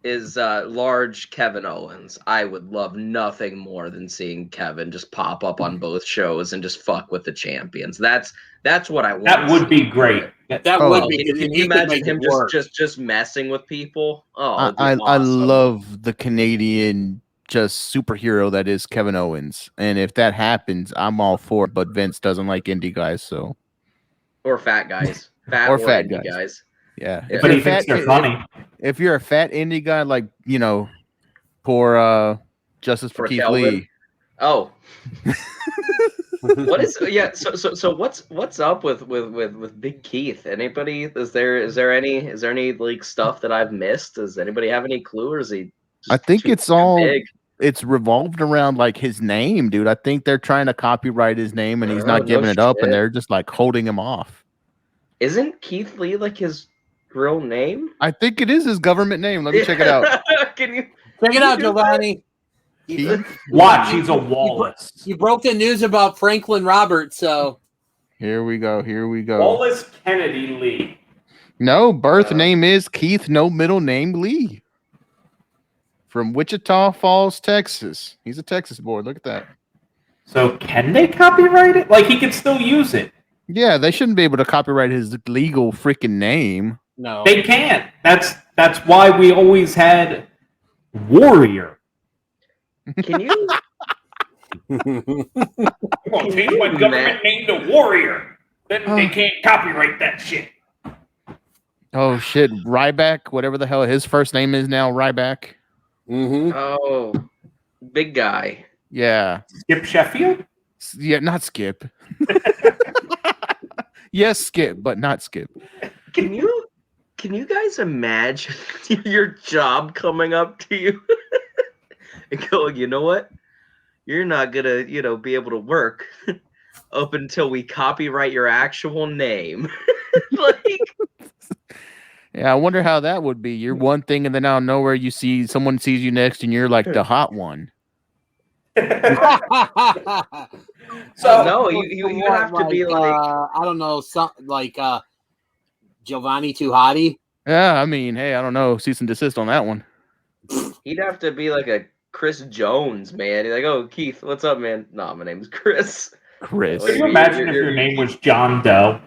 is large Kevin Owens. I would love nothing more than seeing Kevin just pop up on both shows and just fuck with the champions. That's what I want.
That would be great.
That
Oh,
would be.
Can you imagine him just messing with people? Oh, it'd be
I
awesome.
love the Canadian just superhero that is Kevin Owens, and if that happens, I'm all for it. But Vince doesn't like indie guys, so
or fat guys,
Or fat
indie
guys. yeah.
Yeah.
But he
you're
thinks they're funny.
if you're a fat indie guy, like poor Justice for
Or
Keith
Kelvin.
Lee.
Oh. What is so what's up with Big Keith? Anybody? Is there any like stuff that I've missed? Does anybody have any clue, or is he just
I think
too
it's all
big?
it's revolved around like his name, dude. I think they're trying to copyright his name and he's
Oh,
not
no
giving it up, and
shit.
they're just like holding him off.
Isn't Keith Lee like his real name?
I think it is his government name. Let me check it out.
Can you
Check it out, Giovanni.
Watch, he's a Wallace.
You broke the news about Franklin Roberts, so
Here we go.
Wallace Kennedy Lee.
No, birth name is Keith, no middle name Lee. From Wichita Falls, Texas. He's a Texas boy. Look at that.
So can they copyright it? Like, he can still use it.
Yeah, they shouldn't be able to copyright his legal freaking name.
no.
They can't. That's why we always had Warrior.
can you
I'm gonna change my government name to Warrior. Then they can't copyright that shit.
Oh shit, Ryback, whatever the hell his first name is now, Ryback.
Mm-hmm.
Oh, big guy.
Yeah.
Skip Sheffield?
Yeah, not Skip. Yes, Skip, but not Skip.
Can you guys imagine your job coming up to you and going, you know what? You're not gonna, be able to work up until we copyright your actual name. Like,
Yeah, I wonder how that would be. You're one thing, and then out of nowhere, someone sees you next, and you're like the hot one.
So
no, you have to be like,
I don't know, some like Giovanni Tuhati.
Yeah, I mean, hey, I don't know, cease and desist on that one.
he'd have to be like a Chris Jones, man. He's like, oh, Keith, what's up, man? Nah, my name's Chris.
Chris.
Can you imagine if your name was John Doe?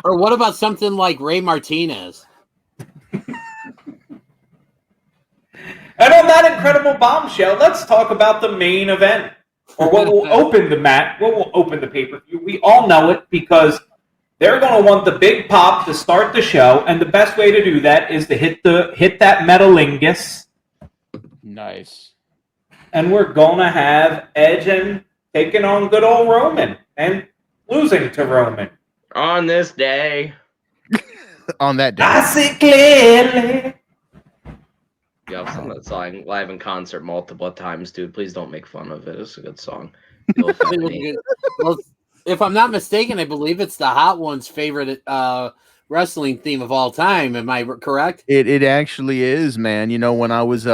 Or what about something like Ray Martinez?
And on that incredible bombshell, let's talk about the main event, or what will open the pay-per-view. We all know it because they're going to want the big pop to start the show, and the best way to do that is to hit that metalingus.
Nice.
And we're going to have Edge and taking on good old Roman and losing to Roman.
On this day.
On that day.
I see clearly.
Yeah, I've sung that song live in concert multiple times, dude. Please don't make fun of it. It's a good song.
Well, if I'm not mistaken, I believe it's the Hot Ones' favorite wrestling theme of all time. Am I correct?
It actually is, man. You know, when I was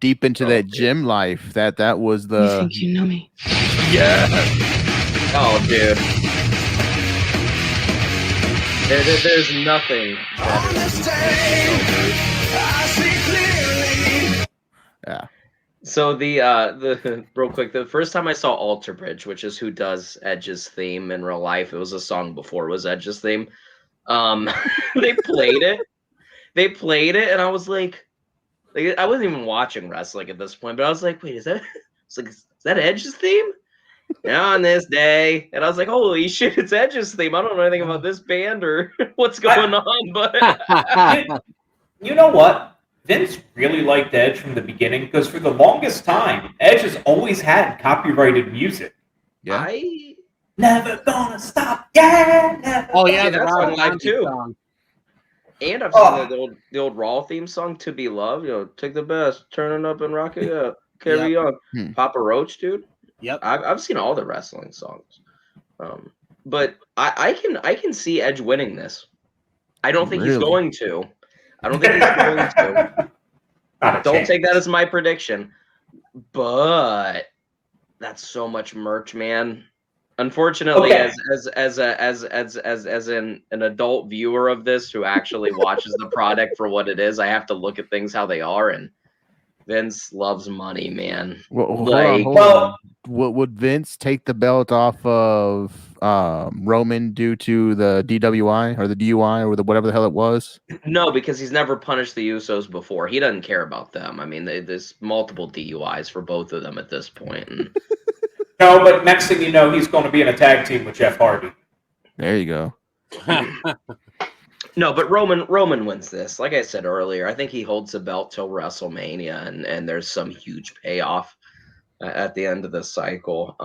deep into that gym life, that was the.
You think you know me?
Yeah.
Oh, dude. There's nothing better than
Yeah.
So the real quick, the first time I saw Alter Bridge, which is who does Edge's theme in real life, it was a song before it was Edge's theme. They played it, they played it, and I was like, I wasn't even watching wrestling at this point, but I was like, wait, is that Edge's theme? On this day, and I was like, holy shit, it's Edge's theme. I don't know anything about this band or what's going on, but
You know what? Vince really liked Edge from the beginning because for the longest time, Edge has always had copyrighted music.
Yeah.
I
Never gonna stop, yeah. Never
Oh
gonna-
yeah,
Yeah,
the
that's
Rob
on live,
Zombie
too.
song.
and I've
Oh.
seen the old Raw theme song, "To Be Loved." Take the best, turn it up and rock it up, carry on. Papa Roach, dude.
Yep.
I've seen all the wrestling songs, but I can see Edge winning this. I don't think he's
Really?
going to. I don't think he's going to.
Not a
Don't
chance.
take that as my prediction, but that's so much merch, man. Unfortunately,
Okay.
as an adult viewer of this who actually watches the product for what it is, I have to look at things how they are, and Vince loves money, man.
Well, hold
Like-
on.
Well,
Would Vince take the belt off of Roman due to the DWI or the DUI or whatever the hell it was?
No, because he's never punished the Usos before. He doesn't care about them. I mean, there's multiple DUIs for both of them at this point. And
no, but next thing you know, he's going to be in a tag team with Jeff Hardy.
There you go.
no, but Roman wins this. Like I said earlier, I think he holds the belt till WrestleMania, and there's some huge payoff at the end of the cycle.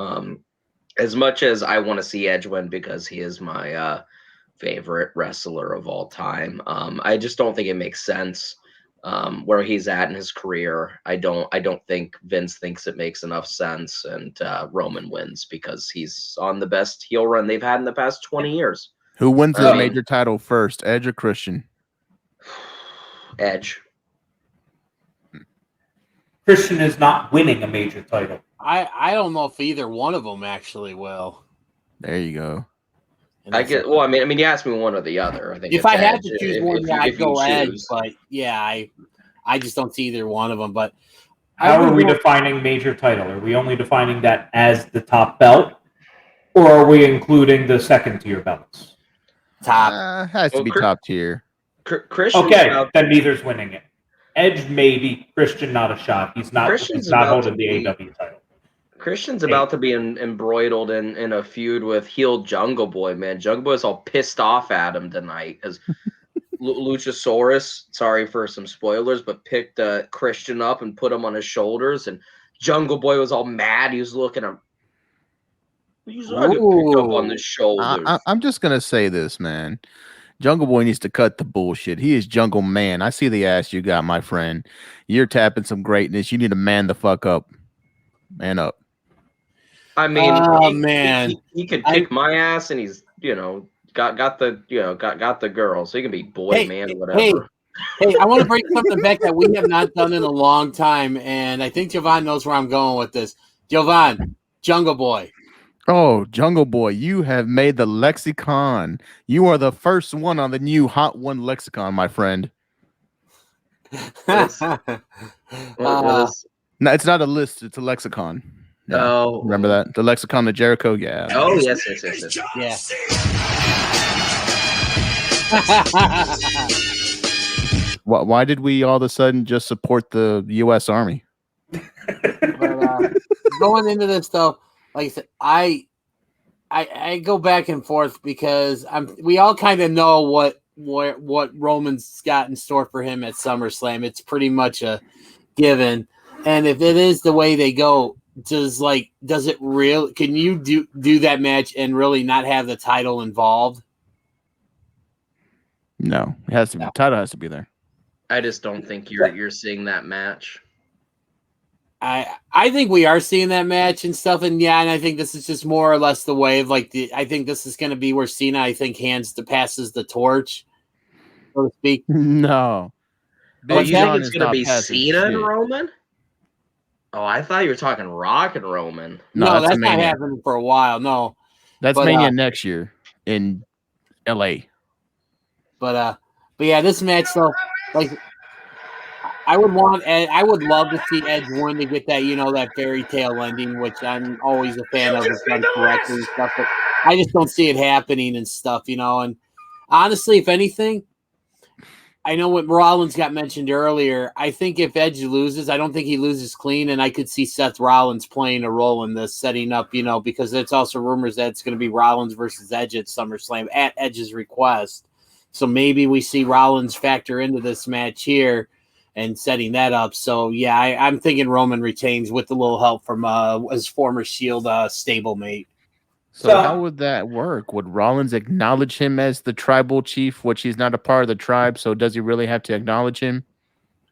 As much as I want to see Edge win because he is my favorite wrestler of all time, I just don't think it makes sense where he's at in his career. I don't think Vince thinks it makes enough sense, and Roman wins because he's on the best heel run they've had in the past 20 years.
Who wins the
I mean-
major title first, Edge or Christian?
Edge.
Christian is not winning a major title.
I don't know if either one of them actually will.
There you go.
And
I
that's
get.
it.
Well, I mean, you asked me one or the other. I think
If
it's
I had
Edge.
to choose
If-
one,
if
yeah,
you-
I'd
if you
go Edge.
choose.
But yeah, I just don't see either one of them. But
How
would
are we
go-
defining major title? Are we only defining that as the top belt, or are we including the second tier belts?
top?
Has to
Well,
be
Chris-
top tier.
Christian's
Okay,
about-
then neither's winning it. Edge maybe, Christian not a shot. He's not.
Christian's
He's not
about
holding
to
the
be-
AW title.
Christian's about to be embroiled in a feud with heel Jungle Boy, man. Jungle Boy's all pissed off at him tonight because Luchasaurus, sorry for some spoilers, but picked Christian up and put him on his shoulders, and Jungle Boy was all mad. He was looking at him. He's not picked up on the shoulders.
I'm just gonna say this, man. Jungle Boy needs to cut the bullshit. He is Jungle Man. I see the ass you got, my friend. You're tapping some greatness. You need to man the fuck up. Man up.
I mean,
Oh, man.
he could kick my ass, and he's got the girl, so he can be boy,
Hey,
man,
hey,
whatever.
Hey, I want to bring something back that we have not done in a long time, and I think Jovan knows where I'm going with this. Jovan, Jungle Boy.
Oh, Jungle Boy, you have made the lexicon. You are the first one on the new Hot One lexicon, my friend.
What is-
No, it's not a list, it's a lexicon. Yeah.
Oh,
Remember that? The lexicon of Jericho? Yeah.
Oh, yes.
Yeah.
Why did we all of a sudden just support the U.S. Army?
But, going into this though, like I said, I go back and forth because we all kind of know what Roman's got in store for him at SummerSlam. It's pretty much a given. And if it is the way they go, does it real? Can you do that match and really not have the title involved?
No, it has to be.
No.
The title has to be there.
I just don't think you're seeing that match.
I think we are seeing that match and stuff, and I think this is just more or less the way of I think this is going to be where Cena, I think, passes the torch, so to speak.
No.
Oh,
Big
you
John
think it's
is
gonna
not
be
passing
Cena and
shit.
Roman? Oh, I thought you were talking Rock and Roman.
No,
No,
that's
that's not
Mania.
happening for a while. No,
That's
But,
Mania next year in L.A.
but yeah, this match though, I would love to see Edge win to get that that fairy tale ending, which I'm always a fan of. It's done correctly and stuff, but I just don't see it happening and stuff, And honestly, if anything, I know what Rollins got mentioned earlier. I think if Edge loses, I don't think he loses clean, and I could see Seth Rollins playing a role in this, setting up, because it's also rumors that it's going to be Rollins versus Edge at SummerSlam at Edge's request. So maybe we see Rollins factor into this match here and setting that up. So, yeah, I'm thinking Roman retains with a little help from his former Shield stablemate.
So how would that work? Would Rollins acknowledge him as the tribal chief, which he's not a part of the tribe? So does he really have to acknowledge him?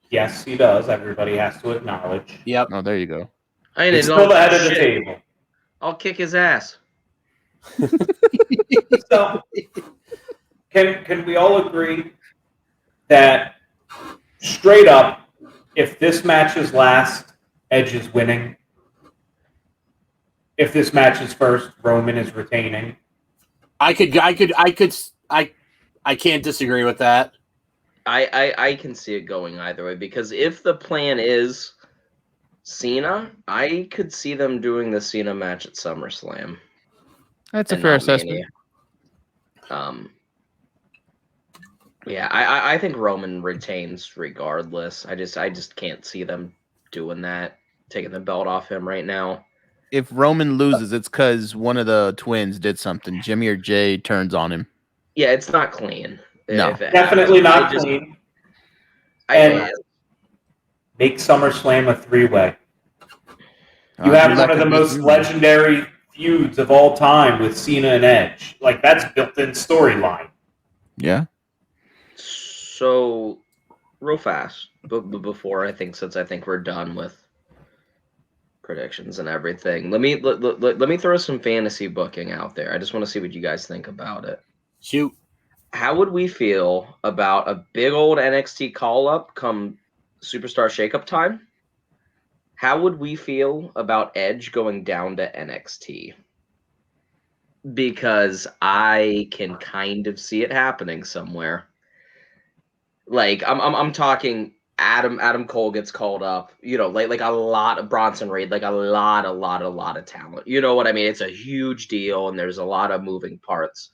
Yes, he does. Everybody has to acknowledge.
Yep.
Oh, there you go.
He's still the head of the table.
I'll kick his ass.
So, can we all agree that straight up, if this match is last, Edge is winning? If this match is first, Roman is retaining.
I can't disagree with that.
I can see it going either way, because if the plan is Cena, I could see them doing the Cena match at SummerSlam.
That's a fair assessment.
Yeah, I think Roman retains regardless. I just can't see them doing that, taking the belt off him right now.
If Roman loses, it's because one of the twins did something. Jimmy or Jay turns on him.
Yeah, it's not clean.
No,
definitely not clean. And make SummerSlam a three-way. You have one of the most legendary feuds of all time with Cena and Edge. Like, that's built-in storyline.
Yeah.
So, real fast, but before since I think we're done with predictions and everything, let me throw some fantasy booking out there. I just want to see what you guys think about it.
Shoot.
How would we feel about a big old NXT call-up come Superstar Shakeup time? How would we feel about Edge going down to NXT? Because I can kind of see it happening somewhere. Like, I'm talking Adam Cole gets called up, like a lot of Bronson Reed, like a lot of talent. You know what I mean? It's a huge deal, and there's a lot of moving parts.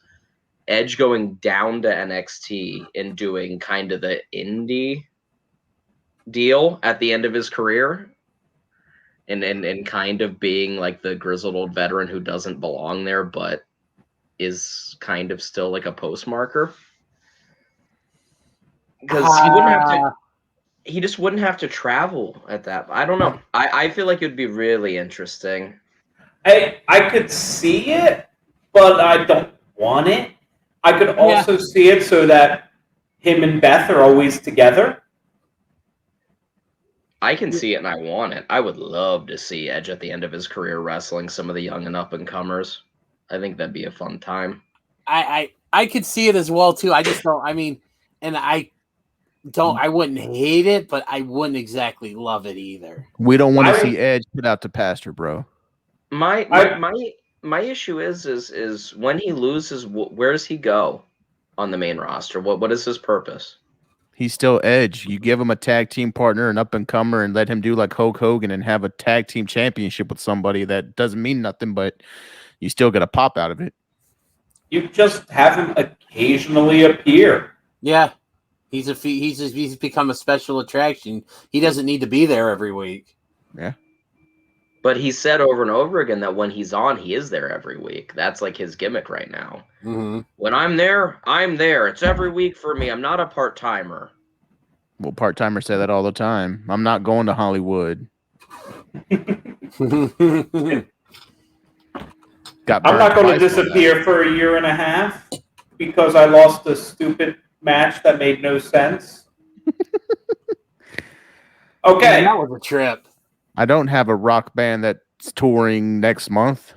Edge going down to NXT and doing kind of the indie deal at the end of his career, and kind of being like the grizzled old veteran who doesn't belong there, but is kind of still like a postmarker. Because he wouldn't have to. He just wouldn't have to travel at that. I don't know. I feel like it would be really interesting.
I could see it, but I don't want it. I could also see it so that him and Beth are always together.
I can see it, and I want it. I would love to see Edge at the end of his career wrestling some of the young and up-and-comers. I think that'd be a fun time.
I could see it as well, too. I just don't, I wouldn't hate it, but I wouldn't exactly love it either.
We don't want to see Edge put out to pasture, bro.
My issue is when he loses, where does he go on the main roster? What is his purpose?
He's still Edge. You give him a tag team partner, an up-and-comer, and let him do like Hulk Hogan and have a tag team championship with somebody that doesn't mean nothing, but you still get a pop out of it.
You just have him occasionally appear.
Yeah. He's become a special attraction. He doesn't need to be there every week.
Yeah.
But he said over and over again that when he's on, he is there every week. That's like his gimmick right now.
Mm-hmm.
When I'm there, I'm there. It's every week for me. I'm not a part-timer.
Well, part-timers say that all the time. I'm not going to Hollywood.
I'm not going to disappear for a year and a half because I lost a stupid match that made no sense. Okay.
Man, that was a trip.
I don't have a rock band that's touring next month.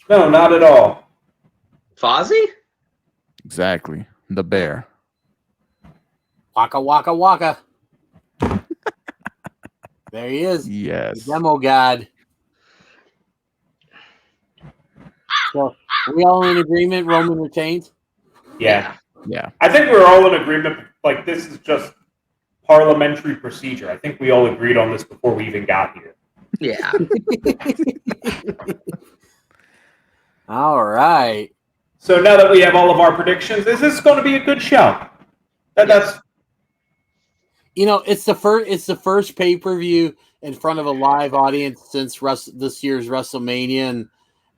No, not at all.
Fozzy?
Exactly. The Bear.
Waka, waka, waka. There he is.
Yes.
The demo god. So, are we all in agreement? Roman retains?
Yeah.
Yeah.
I think we're all in agreement. Like, this is just parliamentary procedure. I think we all agreed on this before we even got here.
Yeah.
All right.
So now that we have all of our predictions, is this going to be a good show? That's
it's the first pay-per-view in front of a live audience since this year's WrestleMania, and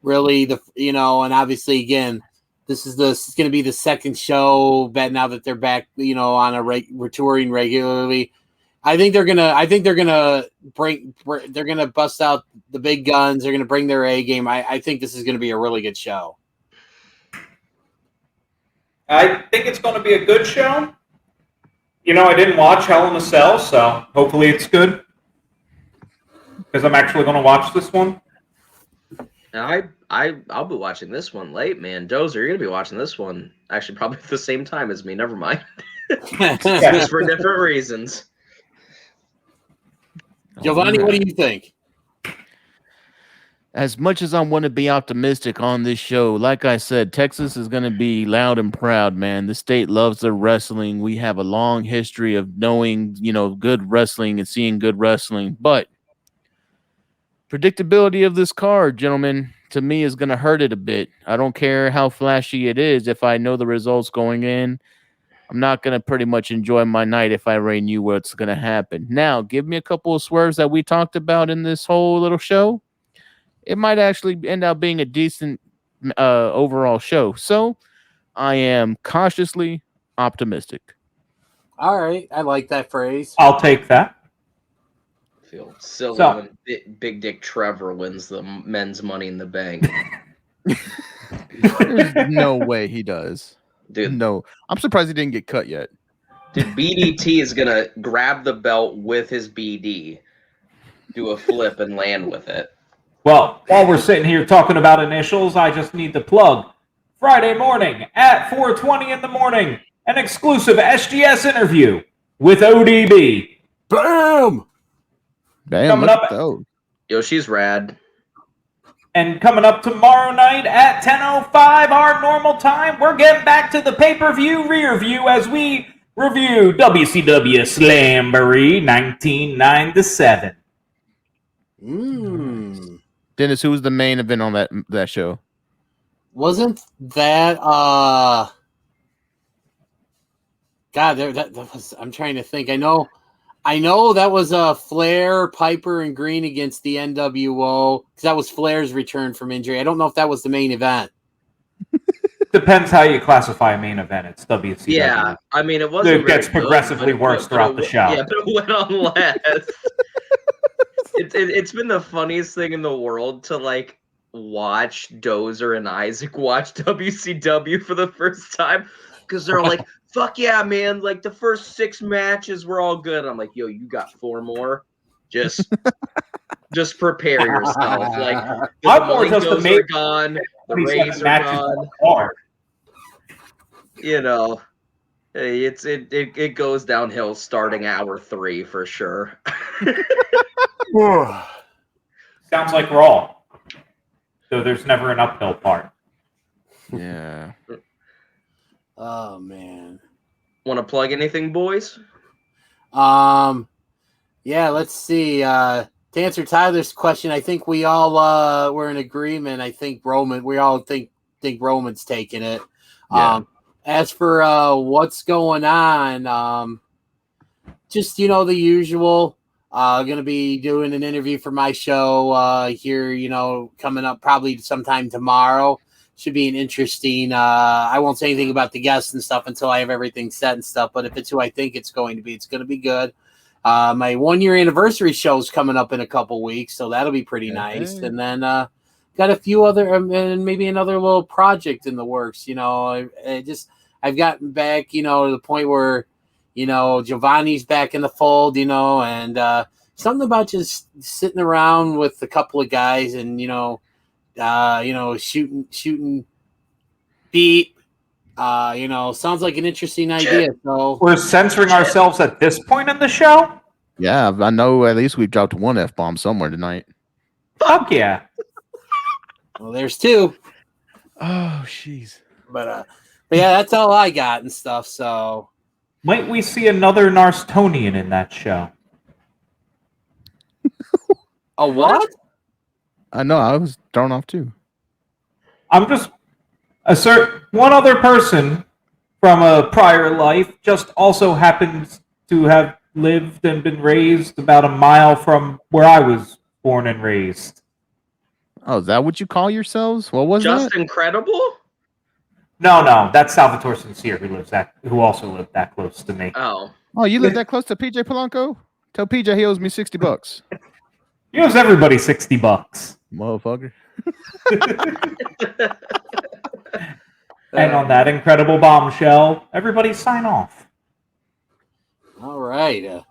really and obviously again, this is going to be the second show. Bet now that they're back, on we're touring regularly. I think they're gonna bust out the big guns. They're gonna bring their A game. I think this is gonna be a really good show.
I think it's going to be a good show. I didn't watch Hell in a Cell, so hopefully it's good. Because I'm actually going to watch this one.
I'll be watching this one late, man. Dozer, you're gonna be watching this one actually probably at the same time as me. Never mind. Just for different reasons.
Giovanni, what do you think?
As much as I want to be optimistic on this show, like I said, Texas is going to be loud and proud, man. The state loves their wrestling. We have a long history of knowing, good wrestling and seeing good wrestling. But predictability of this card, gentlemen, to me is going to hurt it a bit. I don't care how flashy it is. If I know the results going in, I'm not going to pretty much enjoy my night if I already knew what's going to happen. Now, give me a couple of swerves that we talked about in this whole little show. It might actually end up being a decent overall show. So I am cautiously optimistic.
All right. I like that phrase.
I'll take that.
I feel silly when Big Dick Trevor wins the men's Money in the Bank.
There's no way he does.
Dude,
no. I'm surprised he didn't get cut yet.
Dude, BDT is going to grab the belt with his BD, do a flip, and land with it.
Well, while we're sitting here talking about initials, I just need to plug Friday morning at 4:20 in the morning, an exclusive SGS interview with ODB.
Bam!
Coming up,
Yo, she's rad.
And coming up tomorrow night at 10:05 our normal time, we're getting back to the pay-per-view rear view as we review WCW Slamboree 1997.
Dennis, who was the main event on that show?
Wasn't that God? That was. I'm trying to think. I know that was Flair, Piper, and Green against the NWO because that was Flair's return from injury. I don't know if that was the main event.
Depends how you classify a main event. It's WCW.
Yeah, I mean it wasn't.
It gets progressively worse throughout the show.
Yeah, but it went on less. It's been the funniest thing in the world to watch Dozer and Isaac watch WCW for the first time because they're like, "Fuck yeah, man! Like the first 6 matches were all good." I'm like, "Yo, you got 4 more? Just prepare yourself." Like the Malenko's are gone, the Rays are gone. It goes downhill starting hour 3 for sure.
Sounds like Raw. So there's never an uphill part.
Yeah.
Oh man.
Want to plug anything, boys?
Yeah, let's see. To answer Tyler's question, I think we all were in agreement. I think we all think Roman's taking it.
Yeah.
As for what's going on, just the usual. Going to be doing an interview for my show here, coming up probably sometime tomorrow. Should be an interesting. I won't say anything about the guests and stuff until I have everything set and stuff. But if it's who I think it's going to be good. My 1-year anniversary show is coming up in a couple weeks, so that'll be pretty nice. And then got a few other and maybe another little project in the works. I've gotten back, to the point where. Giovanni's back in the fold, and something about just sitting around with a couple of guys and, shooting beat, sounds like an interesting idea. So
we're censoring ourselves at this point in the show?
Yeah, I know at least we've dropped 1 F-bomb somewhere tonight.
Fuck yeah.
Well, there's 2.
Oh, jeez.
But yeah, that's all I got and stuff, so...
Might we see another Narstonian in that show?
A what?
I know, I was thrown off too.
I'm just assert one other person from a prior life, just also happens to have lived and been raised about a mile from where I was born and raised.
Oh, is that what you call yourselves? What was
Just
that?
incredible?
No, that's Salvatore Sincere who also lived that close to me.
Oh.
Oh, you live that close to PJ Polanco? Tell PJ he owes me $60.
He owes everybody $60.
Motherfucker.
And on that incredible bombshell, everybody sign off.
All right.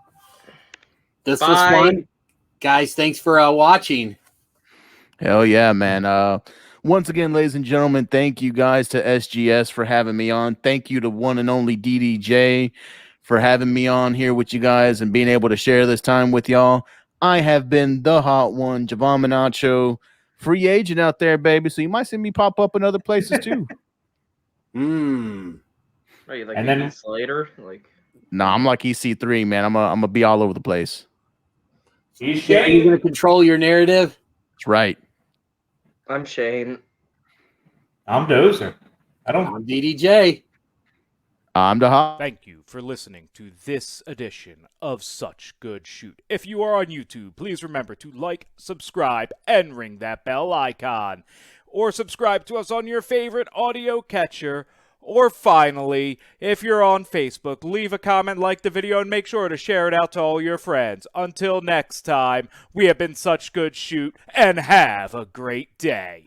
This
Bye.
was fun. Guys, thanks for watching.
Hell yeah, man. Once again, ladies and gentlemen, thank you guys to SGS for having me on. Thank you to one and only DDJ for having me on here with you guys and being able to share this time with y'all. I have been the hot one, Javon Manacho, free agent out there, baby. So you might see me pop up in other places too.
Are you like
And
maybe
then-
Slater? Like,
Nah, I'm like EC3, man. I'm gonna be all over the place.
He's
Are you going to control your narrative?
That's right.
I'm Shane.
I'm Dozer.
I'm DDJ.
I'm the hot.
Thank you for listening to this edition of Such Good Shoot. If you are on YouTube, please remember to like, subscribe, and ring that bell icon. Or subscribe to us on your favorite audio catcher. Or finally, if you're on Facebook, leave a comment, like the video, and make sure to share it out to all your friends. Until next time, we have been Such Good Shoot, and have a great day.